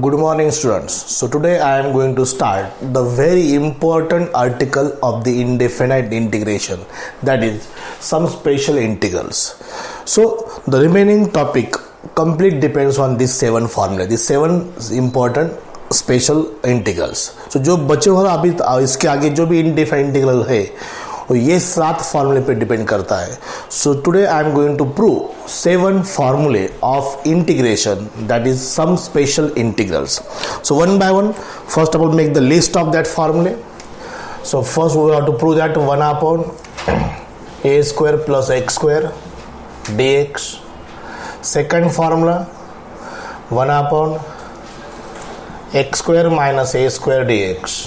Good morning, students. So today I am going to start the very important article of the indefinite integration, that is some special integrals. So the remaining topic complete depends on these 7 formula, these 7 important special integrals. So जो बचे हुआ अभी इसके आगे जो भी indefinite integral है और ये 7 फॉर्मूले पे डिपेंड करता है. So today I am going to prove 7 फॉर्मूले of integration, that is some special integrals. So one by one, first of all make the list of that फॉर्मूले. So first we have to prove that 1 upon a square plus x square dx. Second formula 1 upon x square minus a square dx.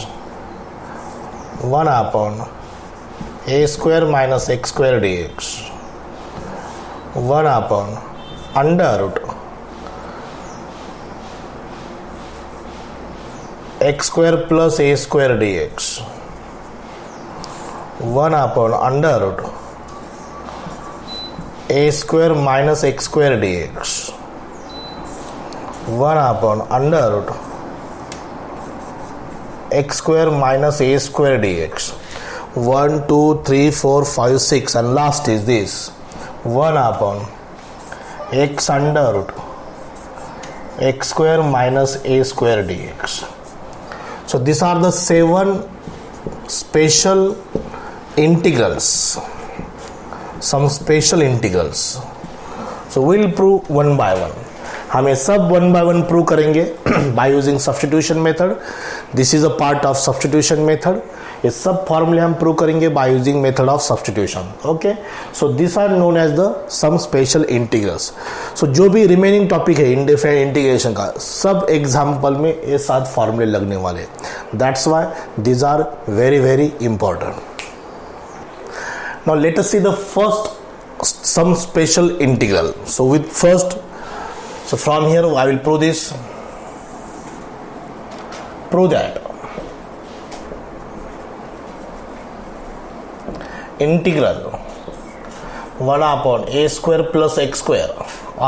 1 upon a square minus x square dx. 1 upon under root x square plus a square dx. 1 upon under root a square minus x square dx. 1 upon under root x square minus a square dx. 1, 2, 3, 4, 5, 6 and last is this 1 upon x under root x square minus a square dx. So these are the 7 special integrals, some special integrals. So we'll prove one by one. हम ये सब one by one prove करेंगे by using substitution method. This is a part of substitution method. ये सब फॉर्मूले हम prove करेंगे by using method of substitution. Okay, so this are known as the some special integrals. So जो भी remaining topic है indefinite integration का, सब एग्जाम्पल में ये 7 फॉर्मूले लगने वाले. That's why these are very very important. Now let us see the first sum special integral. So with first, so from here I will prove this, prove that integral 1 upon a square plus x square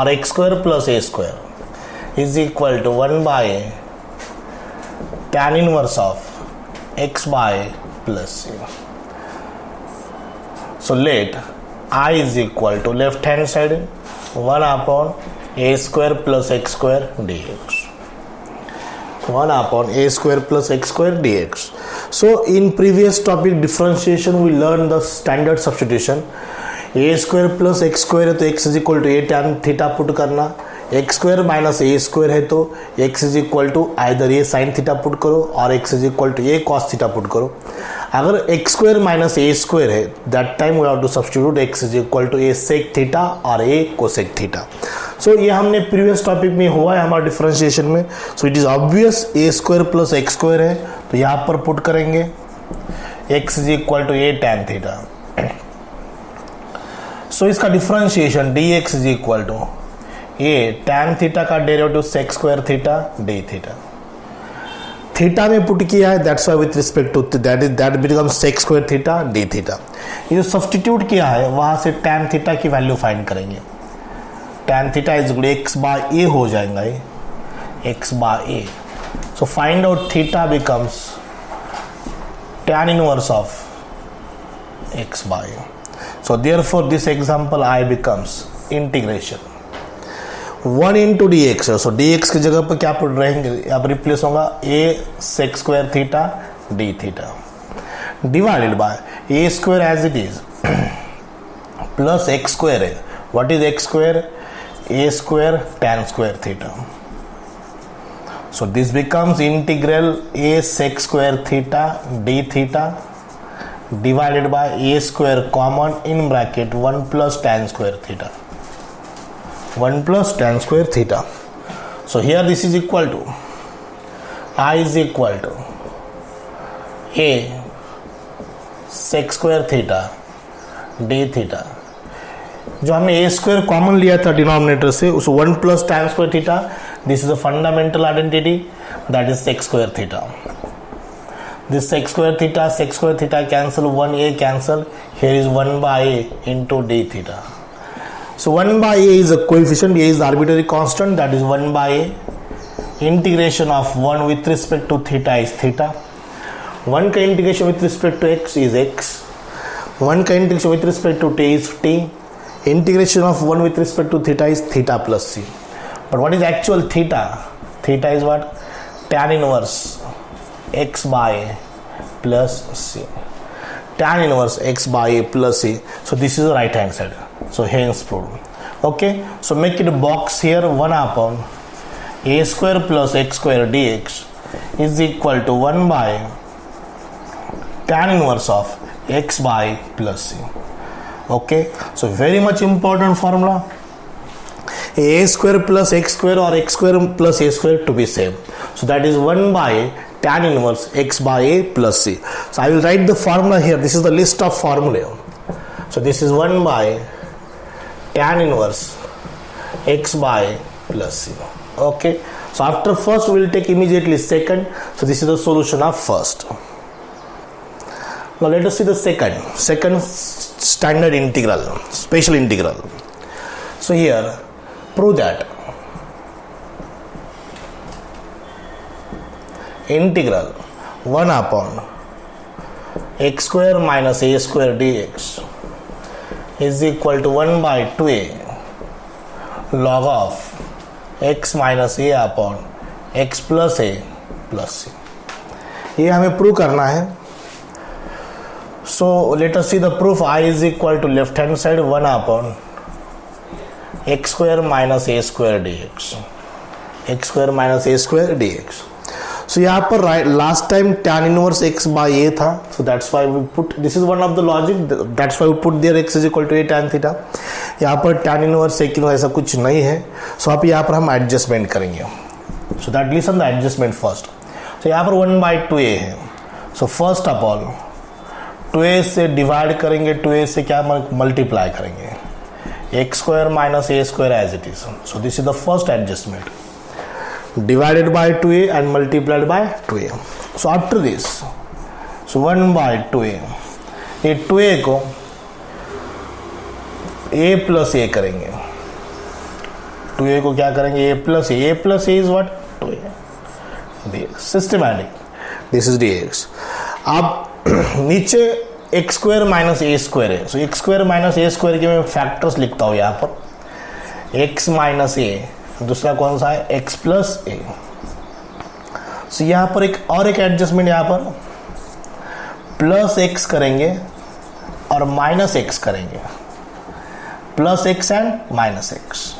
or x square plus a square is equal to 1 by tan inverse of x by plus c. So let I is equal to left hand side 1 upon a square plus x square dx. 1 upon a square plus x square dx. So in previous topic differentiation we learned the standard substitution. a square plus x square है तो x is equal to a tan theta put करना. x square minus a square है तो x is equal to either a sin theta put करो और x is equal to a cos theta put करो. अगर x square minus a square है that time we have to substitute x is equal to a sec theta और a cosec theta. सो ये हमने previous topic में हुआ है हमारा डिफरेंशिएशन में. So it is obvious a square plus x square है तो यहाँ पर पुट करेंगे x is equal to a tan theta. So इसका differentiation dx is equal to a tan theta का derivative sec square theta d theta. Theta में put किया है, that's why with respect to that becomes sec square theta d theta. ये जो substitute किया है वहां से tan थीटा की वैल्यू फाइंड करेंगे. tan theta is equal to x by a हो जाएगा ये x by a. So find out theta becomes tan inverse of x by a. So therefore this example I becomes integration 1 into dx. So dx की जगह पर क्या put रहेंगे, अब replace होगा a sec square theta d theta divided by a square as it is plus x square है. What is x square? a square tan square theta. So this becomes integral a sec square theta d theta divided by a square common in bracket 1 plus tan square theta. 1 plus tan square theta. So here this is equal to I is equal to a sec square theta d theta. जो हमने ए square common लिया था denominator से, उस 1 plus tan square theta, this is a fundamental identity that is sec square theta. This sec square theta cancel, 1a cancel, here is 1 by a into d theta. So 1 by a is a coefficient, a is the arbitrary constant, that is 1 by a integration of 1 with respect to theta is theta, 1 का integration with respect to x is x, 1 का integration with respect to t is t, integration of 1 with respect to theta is theta plus c. But what is actual theta? Theta is what? Tan inverse x by a plus c. Tan inverse x by a plus c. So this is the right hand side. So hence proved. Okay. So make it a box here. 1 upon a square plus x square dx is equal to 1 by tan inverse of x by plus c. Okay, so very much important formula, a square plus x square or x square plus a square to be same. So that is 1 by tan inverse x by a plus c. So I will write the formula here. This is the list of formula. So this is 1 by tan inverse x by plus c. Okay, so after first we will take immediately second. So this is the solution of first. Now let us see the second standard integral, special integral. So here prove that integral 1 upon x square minus a square dx is equal to 1 by 2a log of x minus a upon x plus a plus c. ये हमें prove करना है. So let us see the proof. I is equal to left hand side 1 upon x square minus a square dx, x square minus a square dx. So यहाँ पर last time tan inverse x by a था, so that's why we put, this is one of the logic, that's why we put there x is equal to a tan theta. यहाँ पर tan inverse a की ऐसा कुछ नहीं है, so आप यहाँ पर हम adjustment करेंगे. So that listen the adjustment first. So यहाँ पर 1 by 2a है, so first of all 2a से डिवाइड करेंगे, 2a से क्या मल्टीप्लाई करेंगे, x square minus a square as it is. So this is the first adjustment, divided by 2a and multiplied by 2a. So after this, so 1 by 2a, ये 2a को a plus ए करेंगे, 2a को क्या करेंगे, a plus A is what, 2a dx. Systematic, this is dx. आप नीचे x square minus a square है, सो x square minus a square के मैं फैक्टर्स लिखता हूँ यहाँ पर, एक्स माइनस ए, दूसरा कौन सा है, एक्स प्लस ए. सो यहाँ पर एक एडजस्टमेंट, यहाँ पर प्लस एक्स करेंगे और माइनस एक्स करेंगे, plus x and minus x.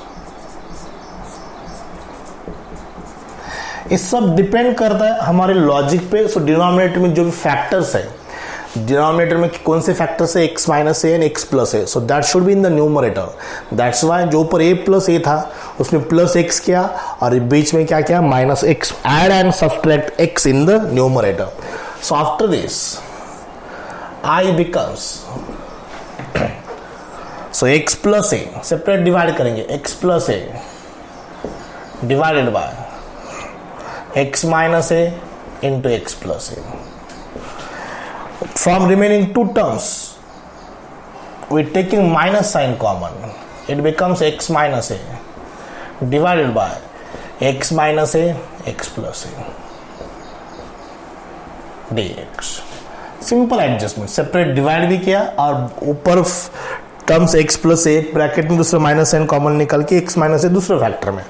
ये सब डिपेंड करता है हमारे लॉजिक पे. सो डिनोमिनेटर में जो भी फैक्टर्स है, डिनोमिनेटर में कौन से फैक्टर्स है, x minus A and x plus A, so that should be in the numerator. That's why जो ऊपर a प्लस ए था उसमें प्लस x किया और बीच में क्या किया, minus x. Add and subtract x in the numerator. So after this i becomes, so x plus A separate divide करेंगे, x plus A divided by x minus a into x plus a. From remaining two terms, we taking minus sign common. It becomes x minus a divided by x minus a x plus a dx. Simple adjustment. Separate divide भी किया और ऊपर terms x plus A bracket में दूसरा minus sign common निकल के x minus ए दूसरे factor में.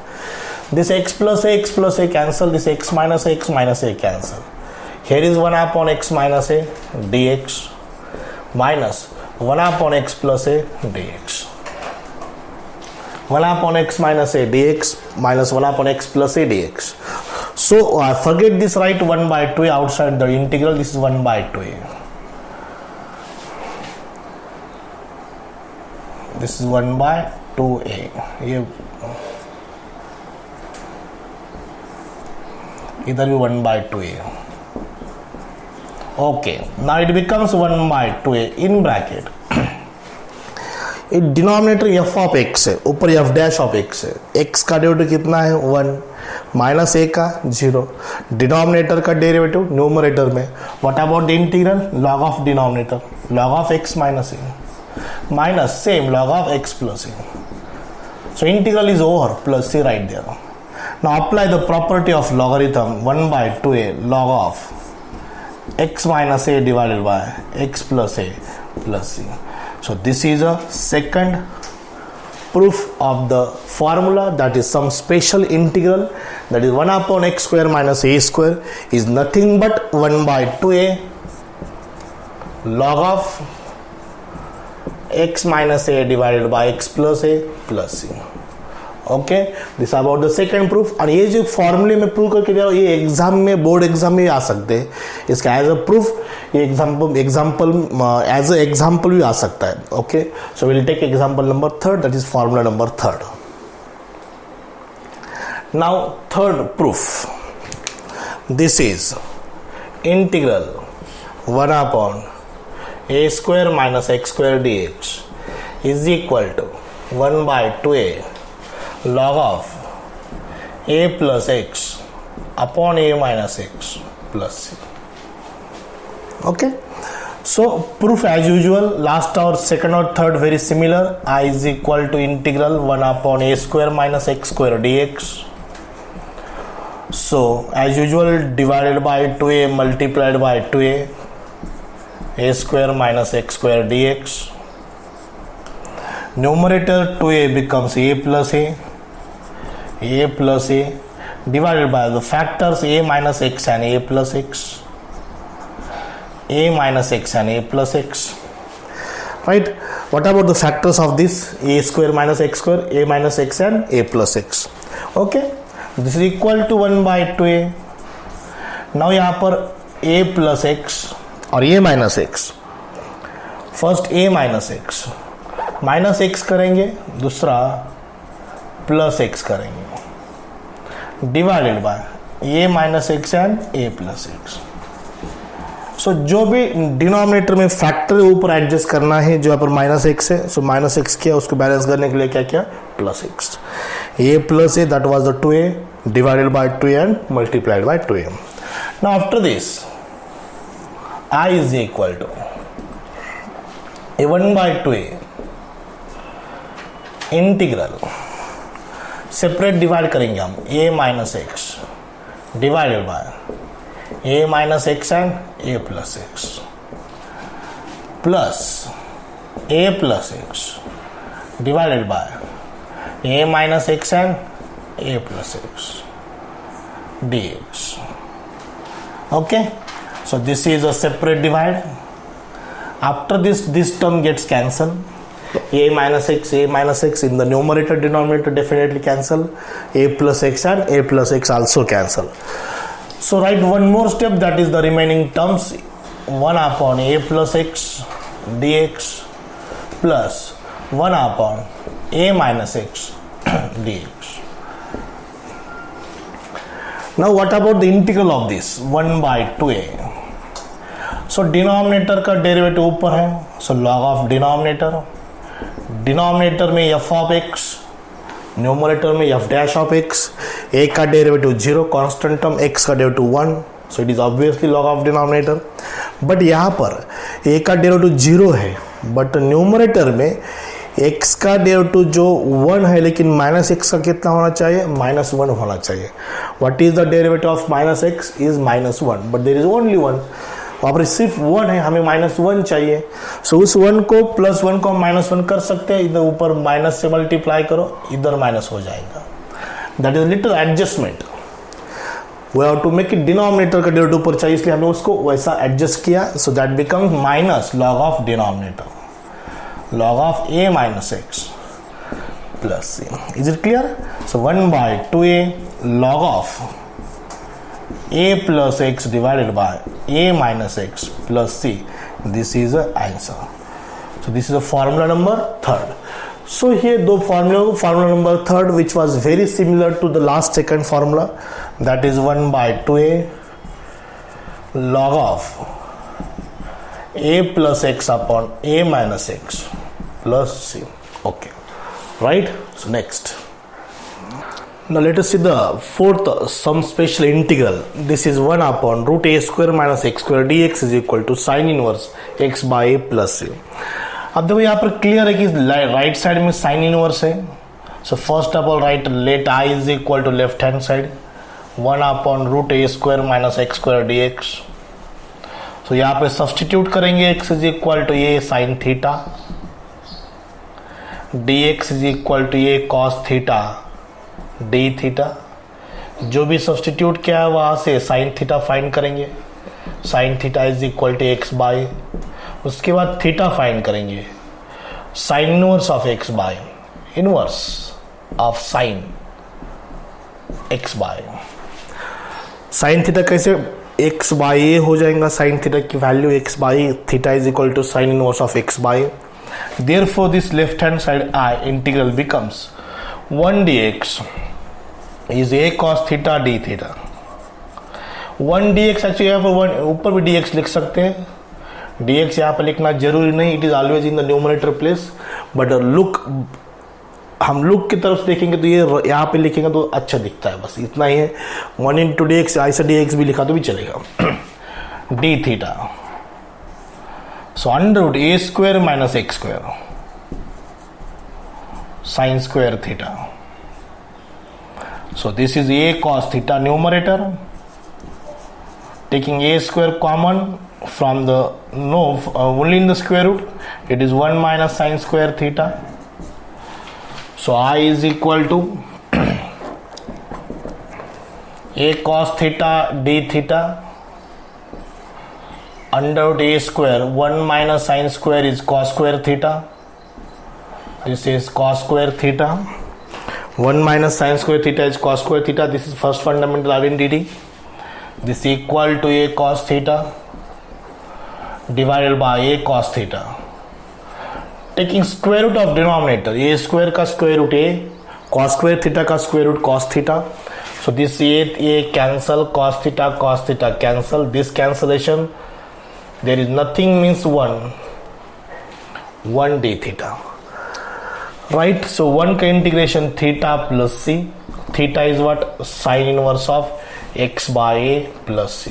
This x plus a cancel, this x minus a cancel. Here is 1 upon x minus a dx minus 1 upon x plus a dx. 1 upon x minus a dx minus 1 upon x plus a dx. So forget this, right, 1 by 2a outside the integral, this is 1 by 2a. This is 1 by 2a. ये इधर भी 1 by 2a. Okay, now it becomes 1 by 2a in bracket. ये denominator f of x है, ऊपर f dash of x है. x का derivative कितना है, 1, माइनस a का 0. डिनोमिनेटर का डेरिवेटिव न्यूमरेटर में. What about the integral, log of denominator, log of x minus a minus same log of x plus a. So integral is over, plus c right there. Now apply the property of logarithm 1 by 2a log of x minus a divided by x plus a plus c. So this is a second proof of the formula, that is some special integral, that is 1 upon x square minus a square is nothing but 1 by 2a log of x minus a divided by x plus a plus c. Okay, this about the second proof. और ये जो फॉर्मूले में prove करके दे रहा हूँ, ये exam में, बोर्ड एग्जाम में आ सकते हैं. इसका एज अ प्रूफ ये एग्जाम्पल एज अ एग्जाम्पल भी आ सकता है. Okay, so will take example number third, that is formula number third. Now third proof, this is integral 1 upon a square minus x square dx is equal to 1 by 2a log of a plus x upon a minus x plus c. Okay, so proof as usual, last or second or third very similar. I is equal to integral 1 upon a square minus x square dx. So as usual, divided by 2a multiplied by 2a, a square minus x square dx. Numerator 2a becomes a plus a divided by the factors a minus x and a plus x, a minus x and a plus x. Right? What about the factors of this? A square minus x square, a minus x and a plus x. Okay, this is equal to 1 by 2a. now यहाँ पर a plus x और a minus x, first a minus x, minus x करेंगे, दूसरा plus x करेंगे, divided by a minus x and a plus x. So जो भी denominator में factor ऊपर एडजस्ट करना है, जो यहाँ पर माइनस एक्स है, सो माइनस एक्स किया, उसको बैलेंस करने के लिए क्या किया, plus x. a plus a, that was the 2a divided by 2a and multiplied by 2a. Now after this I is equal to a 1 by 2a integral, separate divide करेंगे हम, a minus x divided by a minus x and a plus x plus a plus x divided by a minus x and a plus x dx. Okay, so this is a separate divide. After this term gets cancelled. A minus x in the numerator denominator definitely cancel. A plus x and a plus x also cancel. So write one more step, that is the remaining terms, 1 upon a plus x dx plus 1 upon a minus x dx. Now what about the integral of this 1 by 2a? So denominator का derivative ऊपर है, so log of denominator में F of x, numerator में F dash of x. ए का derivative 0, constant term, x का derivative 1, so it is obviously log of denominator. But यहाँ पर ए का डेरिवेटिव 0 है, बट न्यूमरेटर में एक्स का डेरिवेटिव जो 1 है, लेकिन माइनस एक्स का कितना होना चाहिए, -1 होना चाहिए. What is the derivative of minus x is -1, but there is only 1. वहाँ पर सिर्फ 1 है, हमें -1 चाहिए. सो उस 1 को +1 को -1 कर सकते हैं, इधर ऊपर माइनस से मल्टीप्लाई करो, इधर माइनस हो जाएगा. That is little adjustment. We have to make it denominator का डेरिवेटिव ऊपर चाहिए, इसलिए हमने उसको वैसा एडजस्ट किया. So that becomes minus log of denominator, log of a minus x plus c. Is it clear? So 1 by 2a log of a plus x divided by a minus x plus c. This is the answer. So this is the formula number third. So here the formula number third, which was very similar to the last second formula, that is 1 by 2a log of a plus x upon a minus x plus c. Okay, right? So next, now let us see the fourth some special integral. This is 1 upon root a square minus x square dx is equal to sin inverse x by a plus c. अब देखो यहाँ पर clear है कि right side में sine inverse है, So first of all, write let I is equal to left hand side 1 upon root a square minus x square dx. So यहाँ पे सब्सटीट्यूट करेंगे x is equal to a sine theta, dx is equal to a cos theta d theta. जो भी substitute किया है वहां से sine theta find करेंगे. Sine theta is equal to x by, उसके बाद थीटा फाइंड करेंगे. Sine inverse of x by inverse of sine x by. Sine theta कैसे एक्स बाई ए हो जाएगा. साइन थीटा की value x by theta is equal to sign inverse of x by. Therefore this left hand side I integral becomes 1 dx is a cos theta d theta. 1 dx actually यहाँ पर ऊपर भी dx लिख सकते हैं. dx यहाँ पर लिखना जरूरी नहीं, it is always in the numerator place. But look, हम लुक की तरफ देखेंगे तो ये यहाँ पे लिखेंगे तो अच्छा दिखता है, बस इतना ही है. 1 इंटू डी एक्स, ऐसा dx भी लिखा तो भी चलेगा. d theta, so under root a square minus x square sine square theta. So this is a cos theta numerator. Taking a square common from the only in the square root, it is 1 minus sin square theta. So I is equal to a cos theta d theta under root a square 1 minus sin square is cos square theta. This is cos square theta. 1 minus sin square theta is cos square theta. This is first fundamental identity. This is equal to a cos theta divided by a cos theta. Taking square root of denominator, a square का square root a, cos square theta का square root cos theta. So this a cancel, cos theta cancel. This cancellation, there is nothing means 1 d theta. Right, so 1 का integration theta plus c. Theta is what? Sine inverse of x by a plus c.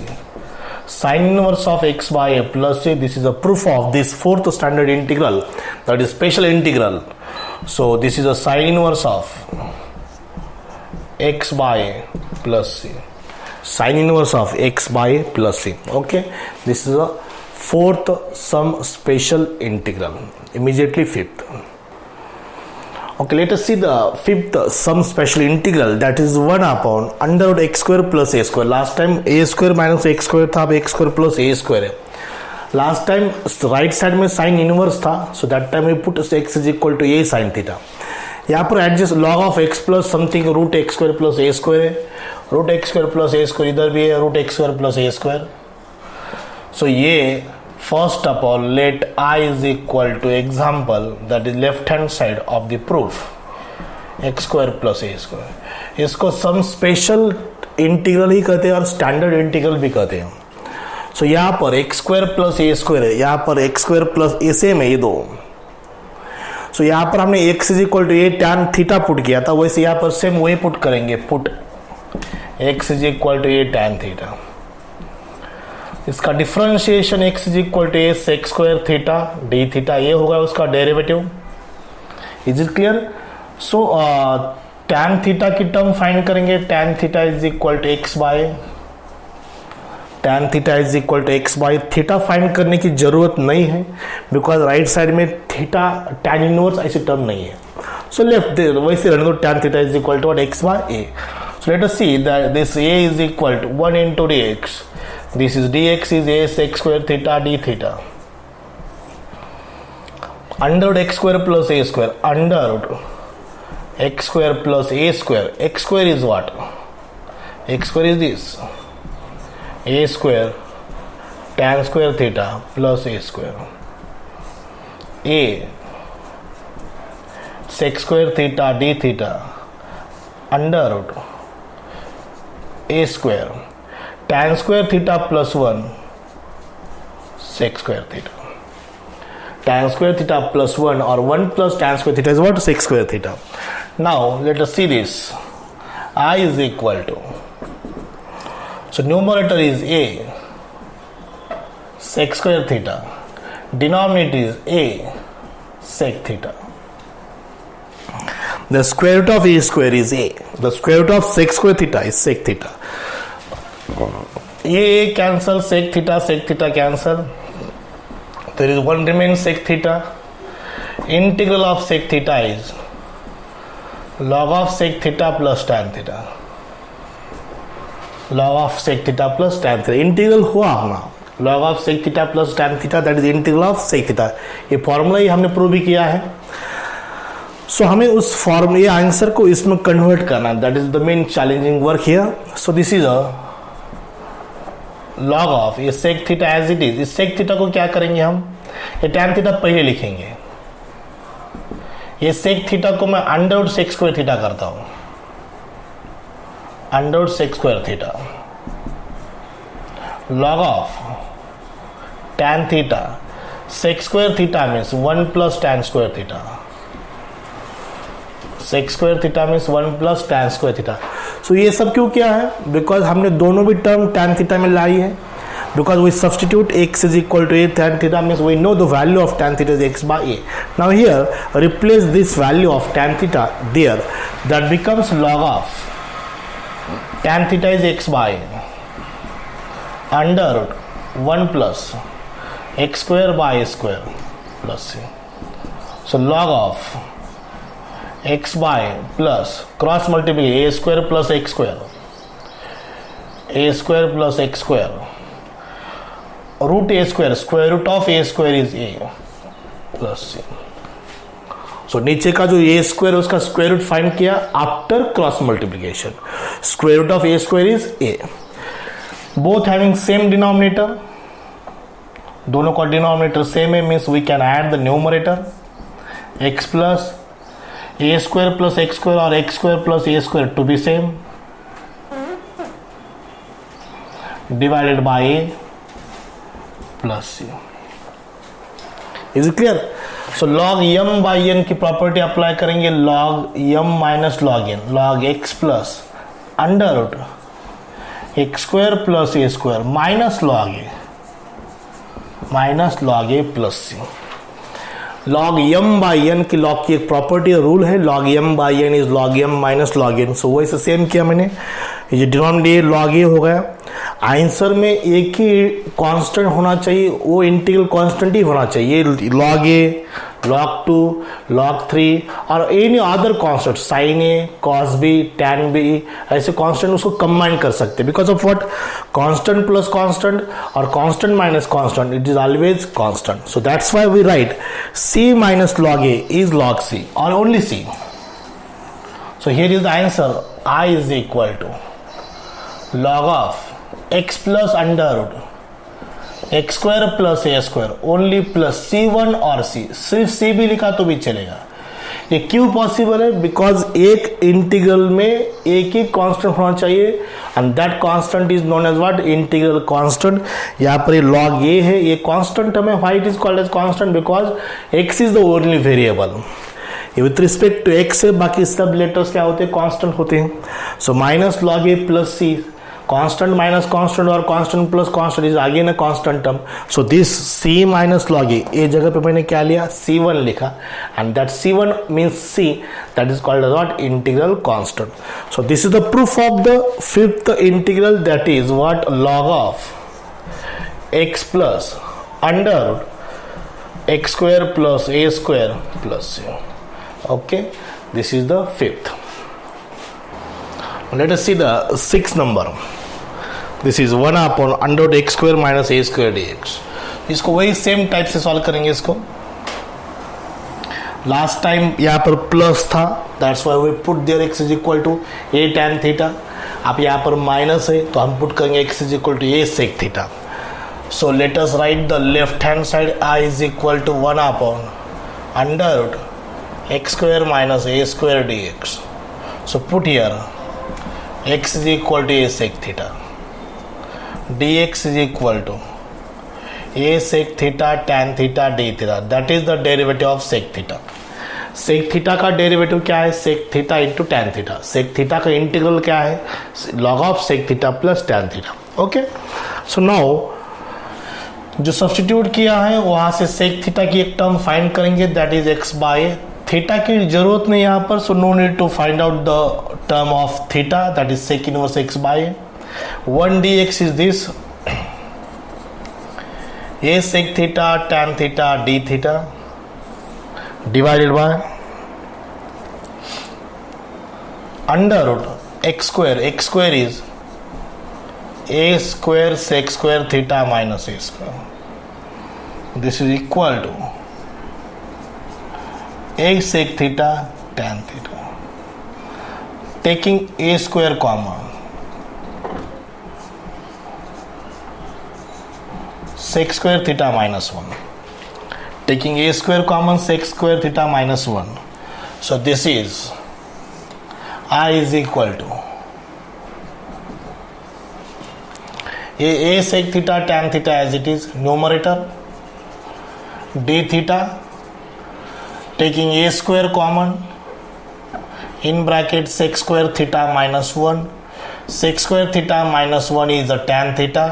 Sine inverse of x by a plus c, this is a proof of this fourth standard integral, that is special integral. So this is a sine inverse of x by a plus c. Sine inverse of x by a plus c. Okay, this is a fourth sum special integral. Immediately fifth. Okay, let us see the fifth sum special integral, that is 1 upon under root x square plus a square. Last time a square minus x square था, अब x square plus a square है. Last time right side में sin inverse था, so that time we put x is equal to a sin theta. यहाँ पर adjust log of x plus something root x square plus a square है. root x square plus a square इधर भी है, root x square plus a square. So ये first of all let I is equal to example, that is left hand side of the proof, x square plus a square. इसको some special integral ही कहते हैं और standard integral भी कहते हैं. So यहाँ पर x square plus a square है, यहाँ पर x square plus a same है ये दो. So यहाँ पर हमने x is equal to a tan theta put किया था, वैसे यहाँ पर सेम वही पुट करेंगे. Put x is equal to a tan theta. इसका differentiation x is equal to a sec square theta d theta, ये होगा उसका derivative. Is it clear? So tan theta की टर्म फाइंड करेंगे. Tan theta is equal to x by, tan theta is equal to x by. Theta find करने की जरूरत नहीं है बिकॉज राइट साइड में थीटा टैन इनवर्स ऐसी term नहीं है. सो लेफ्ट वैसे रहने दो. Tan theta is equal to x by a. So let us see that this a is equal to 1 into dx. This is dx is a sec square theta d theta. Under root x square plus a square. Under root x square plus a square. X square is what? X square is this. A square tan square theta plus a square. A sec square theta d theta under root a square tan square theta plus 1 sec square theta. Tan square theta plus 1 or 1 plus tan square theta is what? Sec square theta. Now let us see this. I is equal to, so numerator is a sec square theta, denominator is a sec theta. The square root of a square is a, the square root of sec square theta is sec theta. ये cancel, sec theta cancel. There is one remains sec theta. Integral of sec theta is log of sec theta plus tan theta. Log of sec theta plus tan theta. Integral हुआ अपना log of sec theta plus tan theta, that is integral of sec theta. ये formula ही हमने prove भी किया है. सो हमें उस form ये आंसर को इसमें कन्वर्ट करना, that is the main challenging work here. So this is a log of ये sec theta as it is. इस सेक थीटा को क्या करेंगे हम, ये टैन थीटा पहले लिखेंगे. ये सेक थीटा को मैं under root sec square theta करता हूं, under root sec square theta. Log of tan theta sec square theta means 1 plus tan square theta. Sec square theta means 1 plus tan square theta. So ये सब क्यों किया है, because हमने दोनों भी टर्म टैन थीटा में लाई है. Because we substitute x is equal to a tan theta means we know the value of tan theta is x by a. Now here replace this value of tan theta there, that becomes log of tan theta is x by a under root 1 plus x square by a square plus c. So log of x by plus cross multiply a square plus x square, a square plus x square root a square, square root of a square is a plus c. So नीचे का जो a square है उसका square root find किया after cross multiplication. Square root of a square is a. Both having same denominator, दोनों का denominator same है, means we can add the numerator x plus a square plus x square और x square plus a square to be same divided by a plus c. Is clear. So log m by n की property apply करेंगे, log m minus log n, log x plus under root x square plus a square minus log a plus c. Log m by n की log की एक property rule है, log m by n is log m minus log n. So वैसे same किया मैंने, ये denominator log ए हो गया. आंसर में एक ही कांस्टेंट होना चाहिए, वो इंटीग्रल कांस्टेंट ही होना चाहिए. लॉग ए, लॉग 2, लॉग 3 और any other constant, sine a, cos b, tan b, ऐसे कांस्टेंट उसको कंबाइन कर सकते हैं. Because of what, constant plus constant और constant minus constant, it is always constant. So that's why we write c minus log a is log c और only c. So here is the answer, I is equal to log of x plus under root x square plus a square only plus c1 और c, सिर्फ c भी लिखा तो भी चलेगा. ये क्यों पॉसिबल है, बिकॉज एक इंटीग्रल में एक ही कांस्टेंट होना चाहिए and that constant is known as what, integral constant. यहाँ पर ये लॉग ए है, ये कांस्टेंट टर्म है. Why it is called as constant, because x is the only variable. With respect to x है, बाकी सब लेटर्स क्या होते हैं, कांस्टेंट होते हैं. So minus log a plus c, constant minus constant और constant plus constant is again a constant term. So this c minus log a जगह पे मैंने क्या लिया, c1 लिखा and that c1 means c, that is called as what, integral constant. So this is the proof of the fifth integral, that is what, log of x plus under root x square plus a square plus c. Okay, this is the fifth. Let us see the sixth number. This is 1 upon under root x square minus a square dx. इसको वही same type से solve करेंगे. इसको last time यहाँ पर plus था, that's why we put there x is equal to a tan theta. अब यहाँ पर माइनस है तो हम पुट करेंगे x is equal to a sec theta. So let us write the left hand side, i is equal to 1 upon under root x square minus a square dx. So put here x is equal to a sec theta, dx is equal to a sec theta tan theta d theta. That is the derivative of sec theta. sec theta का derivative क्या है, sec theta into tan theta. sec theta का integral क्या है, log of sec theta plus tan theta. Okay, so now जो substitute किया है वहां से sec theta की एक टर्म फाइंड करेंगे, that is x by theta की जरूरत नहीं यहाँ पर, so no need to find out the term of theta, that is sec inverse x by 1 dx is this a sec theta tan theta d theta divided by under root x square is a square sec square theta minus a square. This is equal to a sec theta tan theta. Taking a square common, sec square theta minus 1. Taking a square common, sec square theta minus 1. So this is I is equal to a sec theta tan theta as it is numerator, d theta, taking a square common, in bracket sec square theta minus 1. Sec square theta minus 1 is the tan theta,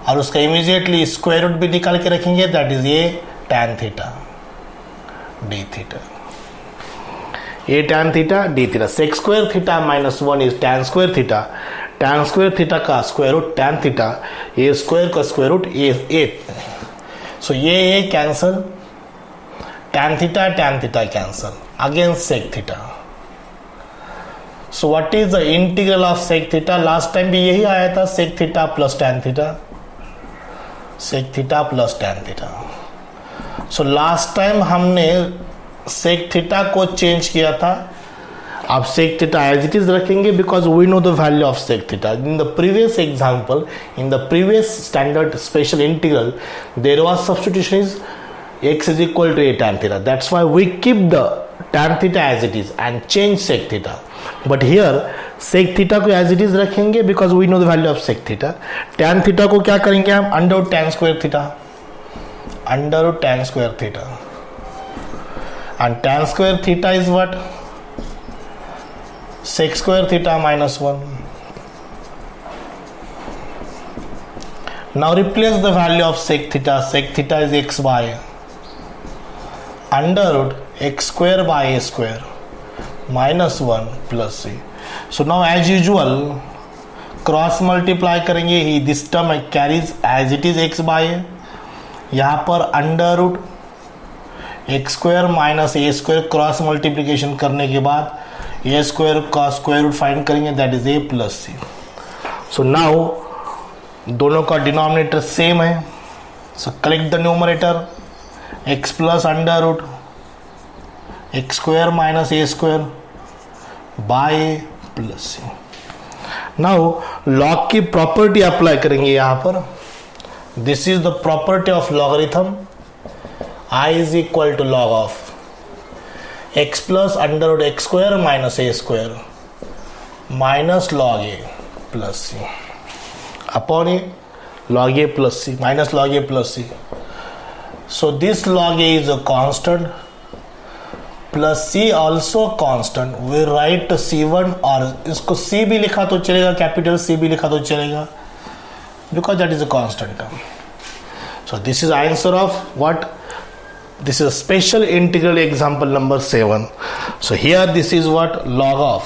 और उसका immediately square root भी निकाल के रखेंगे, that is a tan theta d theta, a tan theta d theta. Sec square theta minus 1 is tan square theta, tan square theta का square root tan theta, a square का square root a. So ये cancel, tan theta cancel, again sec theta. So what is the integral of sec theta? Last time भी यही आया था, sec theta plus tan theta, sec theta plus tan theta. So last time हमने sec theta को change किया था, अब sec theta as it is रखेंगे because we know the value of sec theta. In the previous example, in the previous standard special integral, there was substitution is x is equal to a tan theta. That's why we keep the tan theta as it is and change sec theta. But here sec theta को as it is रखेंगे because we know the value of sec theta. Tan theta को क्या करेंगे हम? Under root tan square theta. Under root tan square theta. And tan square theta is what? Sec square theta minus 1. Now replace the value of sec theta. Sec theta is x by under root x square by a square minus 1 plus c. So now as usual cross multiply करेंगे ही, this term carries as it is x by, यहाँ पर under root x square minus a square cross multiplication करने के बाद a square का square root find करेंगे, that is a plus c. So now दोनों का डिनोमिनेटर सेम है, so collect the numerator, x plus under root x square minus a square by a plus c. Now log की property apply करेंगे यहाँ पर. This is the property of logarithm, I is equal to log of x plus under root x square minus a square minus log a plus c upon a log a plus c minus log a plus c. So this log a is a constant plus c also constant. We write c1 और इसको c भी लिखा तो चलेगा, capital c भी लिखा तो चलेगा, because that is a constant term. So this is answer of what? This is a special integral example number 7. So here this is what? Log of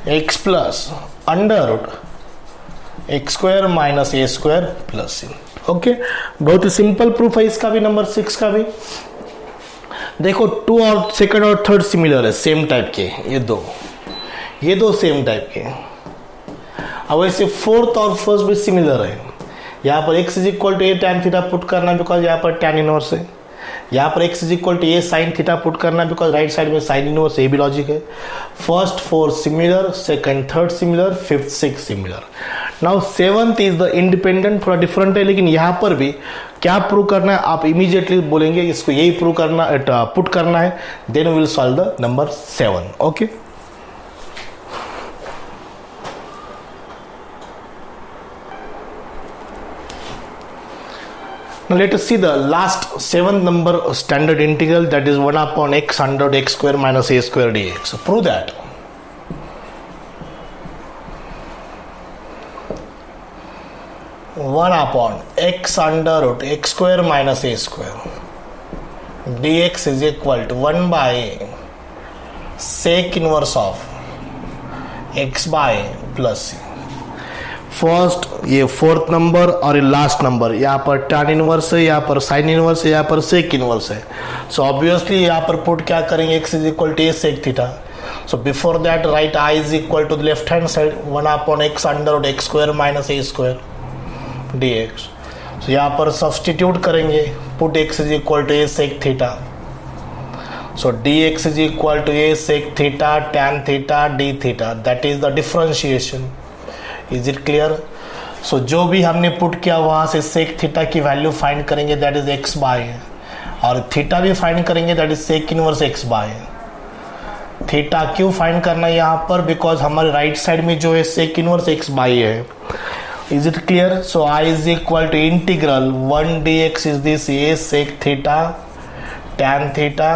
x plus under root x square minus a square plus c. Okay, बहुत ही simple proof है इसका भी, number 6 का भी. देखो 2 और second और थर्ड सिमिलर है, सेम टाइप के, ये दो सेम टाइप के. अब वैसे फोर्थ और फर्स्ट भी सिमिलर है. यहाँ पर x is equal to a tan theta put करना बिकॉज यहाँ पर टैन इनवर्स है. यहाँ पर x is equal to a sine theta put करना बिकॉज राइट साइड में साइन इनवर्स, ये भी लॉजिक है. First 4 similar, second third similar, fifth 6 similar. Now 7th is the independent, थोड़ा डिफरेंट है, लेकिन यहाँ पर भी क्या प्रूव करना है आप इमीडिएटली बोलेंगे, इसको यही प्रूव करना, पुट करना है, then we will solve the number 7. Okay, now let us see the last 7th number standard integral, that is 1 upon x under x square minus a square dx. So prove that. One upon x under root x square minus a square dx is equal to 1 by sec inverse of x by plus c. First ये fourth number और ये last number, यहाँ पर tan inverse है, यहाँ पर sin inverse है, यहाँ पर sec इनवर्स है. सो ऑब्वियसली यहाँ पर पुट क्या करेंगे, x is equal to a sec theta. So before that right I is equal to the left hand side 1 upon x under root x square minus a square dx. सो यहाँ पर substitute करेंगे, put x is equal to a sec theta. So dx is equal to a sec theta tan theta d theta. That is the differentiation. Is it clear? So जो भी हमने put किया वहाँ से sec theta की value find करेंगे, that is x by, और theta भी फाइंड करेंगे, that is sec inverse x by. Theta क्यों फाइंड करना है यहाँ पर, बिकॉज हमारे राइट साइड में जो है sec inverse x by है. Is it clear? So I is equal to integral 1 dx is this a sec theta tan theta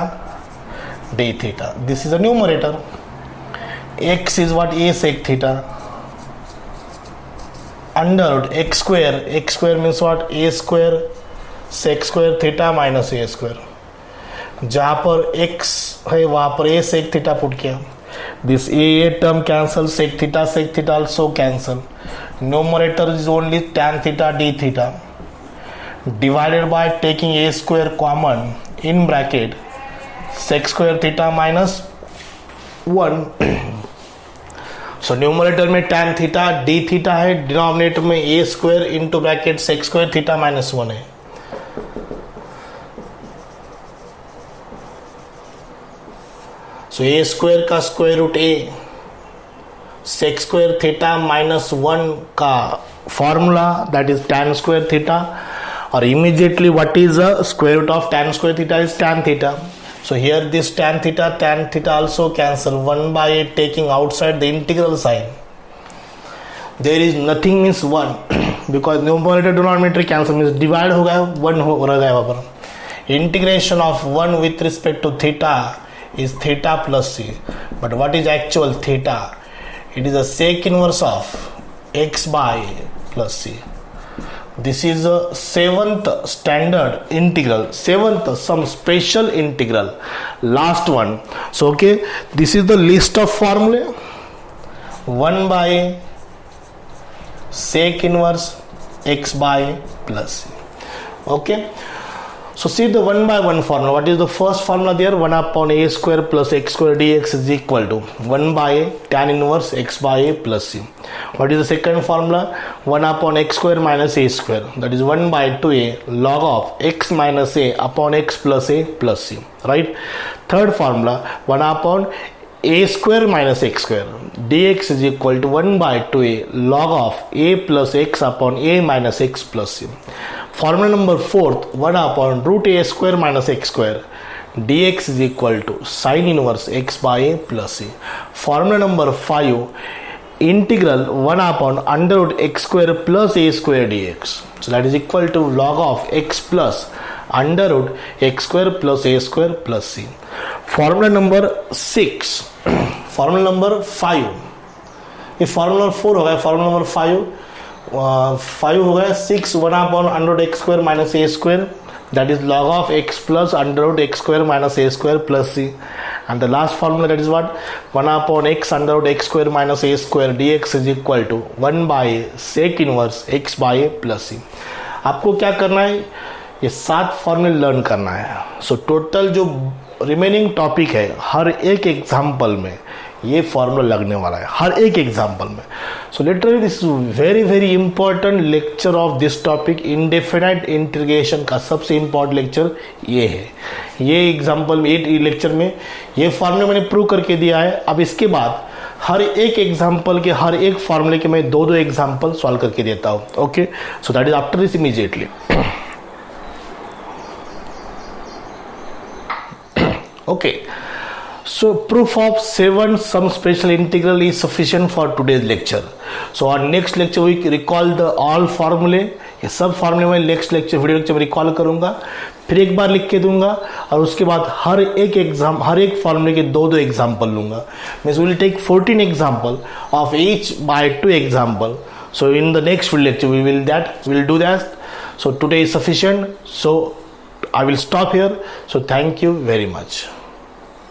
d theta. This is a numerator. X is what, a sec theta under root x square. X square means what, a square sec square theta minus a square. जहाँ पर x है वहाँ पर a sec theta put किया. This a term cancel, sec theta also cancel. Numerator is only tan theta d theta divided by taking a square common in bracket sec square theta minus 1. So numerator में tan theta d theta है, denominator में a square into bracket sec square theta minus 1 है. So a square का square root a sec square theta minus 1 का formula, that is tan square theta, और immediately what is the square root of tan square theta is tan theta. So here this tan theta also cancel, 1 by 8 taking outside the integral sign. There is nothing means 1 because numerator denominator cancel means divide हो गया, 1 हो गया वहाँ पर. Integration of 1 with respect to theta is theta plus c. But what is actual theta? It is a sec inverse of x by plus c. This is a 7th standard integral, 7th some special integral, last one. So okay, this is the list of formulae. 1 by sec inverse x by plus c. Okay, so see the 1 by 1 formula. What is the first formula there? 1 upon a square plus x square dx is equal to 1 by tan inverse x by a plus c. What is the second formula? 1 upon x square minus a square, that is 1 by 2a log of x minus a upon x plus a plus c, right? Third formula, 1 upon a square minus x square dx is equal to 1 by 2a log of a plus x upon a minus x plus c. Formula number 4th, 1 upon root a square minus x square dx is equal to sin inverse x by a plus c. Formula number 5, integral 1 upon under root x square plus a square dx. So that is equal to log of x plus under root x square plus a square plus c. Formula number 6, formula number 5, ये formula 4 हो गया, formula number 5 हो गया 6, 1 upon under root x square minus a square, that is log of x plus under root x square minus a square plus c. And the last formula, that is what, 1 upon x under root x square minus a square dx is equal to 1 by sec inverse x by a plus c. आपको क्या करना है, ये 7 फॉर्मूले learn करना है. So total जो remaining topic है, हर एक एग्जाम्पल में ये फॉर्मूला लगने वाला है, हर एक एग्जाम्पल में. So literally this is very very important lecture of this topic. Indefinite integration का सबसे इंपॉर्टेंट लेक्चर ये है. ये एग्जाम्पल में, ये लेक्चर में ये फॉर्मूला मैंने प्रूव करके दिया है. अब इसके बाद हर एक एग्जाम्पल के, हर एक फॉर्मूले के मैं 2 एग्जाम्पल सॉल्व करके देता हूँ. Okay, so that is after this immediately. Okay, so proof of 7 some special integral is sufficient for today's lecture. So our next lecture we recall the all formulae. ये सब फॉर्मूले में नेक्स्ट लेक्चर, वीडियो लेक्चर में recall करूंगा, फिर एक बार लिख के दूंगा, और उसके बाद हर एक फॉर्मूले के 2 एग्जाम्पल लूंगा. Means will take 14 example of each by 2 example. So in the next lecture we will do that. So today is sufficient. So I will stop here. So thank you very much.